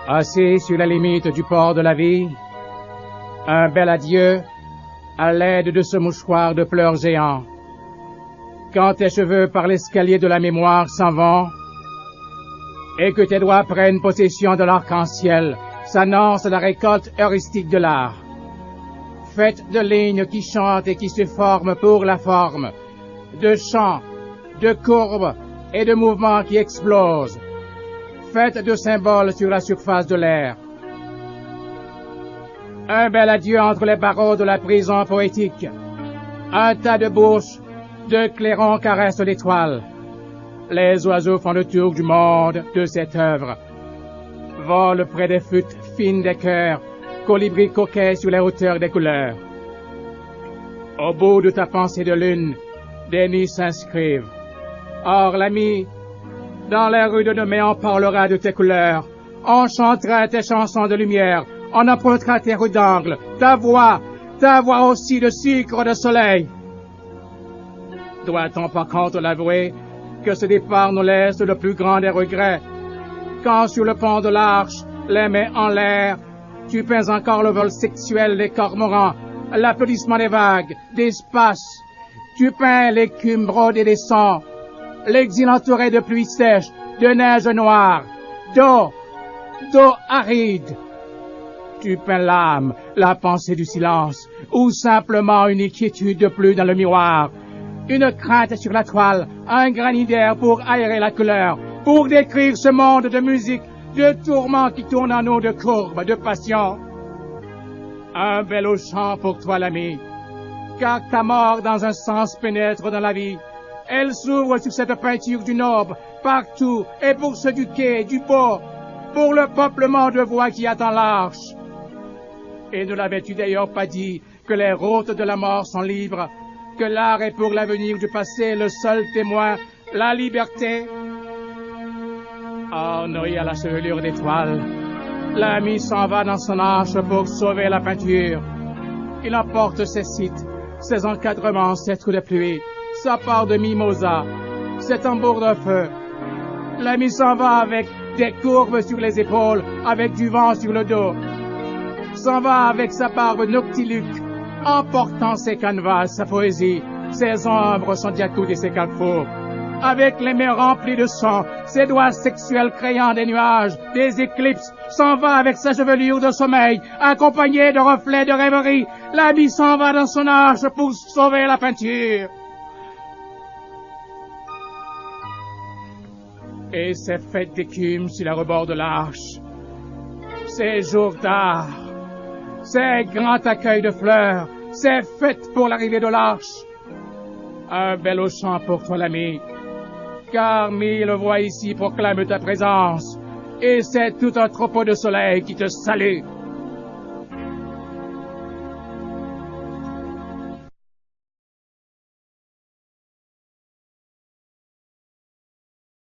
Assis sur la limite du port de la vie, un bel adieu à l'aide de ce mouchoir de pleurs géant. Quand tes cheveux par l'escalier de la mémoire s'en vont, et que tes doigts prennent possession de l'arc-en-ciel, s'annonce la récolte heuristique de l'art. Faite de lignes qui chantent et qui se forment pour la forme, de chants, de courbes et de mouvements qui explosent, faite de symboles sur la surface de l'air. Un bel adieu entre les barreaux de la prison poétique. Un tas de bouches, de clairons caressent l'étoile. Les oiseaux font le tour du monde de cette œuvre. Volent près des flûtes fines des cœurs, colibris coquets sur les hauteurs des couleurs. Au bout de ta pensée de lune, des nids s'inscrivent. Or, l'ami, dans les rues de demain, on parlera de tes couleurs. On chantera tes chansons de lumière. On empruntera tes rues d'angle. Ta voix aussi de sucre de soleil. Doit-on par contre l'avouer que ce départ nous laisse le plus grand des regrets? Quand sur le pont de l'Arche, les mains en l'air, tu peins encore le vol sexuel des cormorans, l'applaudissement des vagues, d'espace. Tu peins l'écume brodée des sons, l'exil entouré de pluie sèche, de neige noire, d'eau aride. Tu peins l'âme, la pensée du silence, ou simplement une inquiétude de plus dans le miroir. Une crainte sur la toile, un granidaire pour aérer la couleur, pour décrire ce monde de musique, de tourments qui tournent en nous, de courbes, de passion. Un bel au chant pour toi, l'ami, car ta mort dans un sens pénètre dans la vie. Elle s'ouvre sur cette peinture du noble, partout, et pour ceux du quai, du beau, pour le peuplement de voix qui attend l'arche. Et ne l'avais-tu d'ailleurs pas dit que les routes de la mort sont libres, que l'art est pour l'avenir du passé le seul témoin, la liberté? Oh, noyé à la chevelure d'étoiles, l'ami s'en va dans son arche pour sauver la peinture. Il emporte ses sites, ses encadrements, ses trous de pluie, sa part de mimosa, ses tambours de feu. L'ami s'en va avec des courbes sur les épaules, avec du vent sur le dos. S'en va avec sa barbe noctiluque, emportant ses canevas, sa poésie, ses ombres, son diacoute et ses carrefours. Avec les mains remplies de sang, ses doigts sexuels créant des nuages, des éclipses, s'en va avec sa chevelure de sommeil, accompagnée de reflets de rêverie. L'ami s'en va dans son arche pour sauver la peinture. Et ces fêtes d'écume sur le rebord de l'arche, ces jours d'art, ces grands accueils de fleurs, ces fêtes pour l'arrivée de l'arche. Un bel au chant pour toi, l'ami, car mille voix ici proclament ta présence, et c'est tout un troupeau de soleil qui te salue.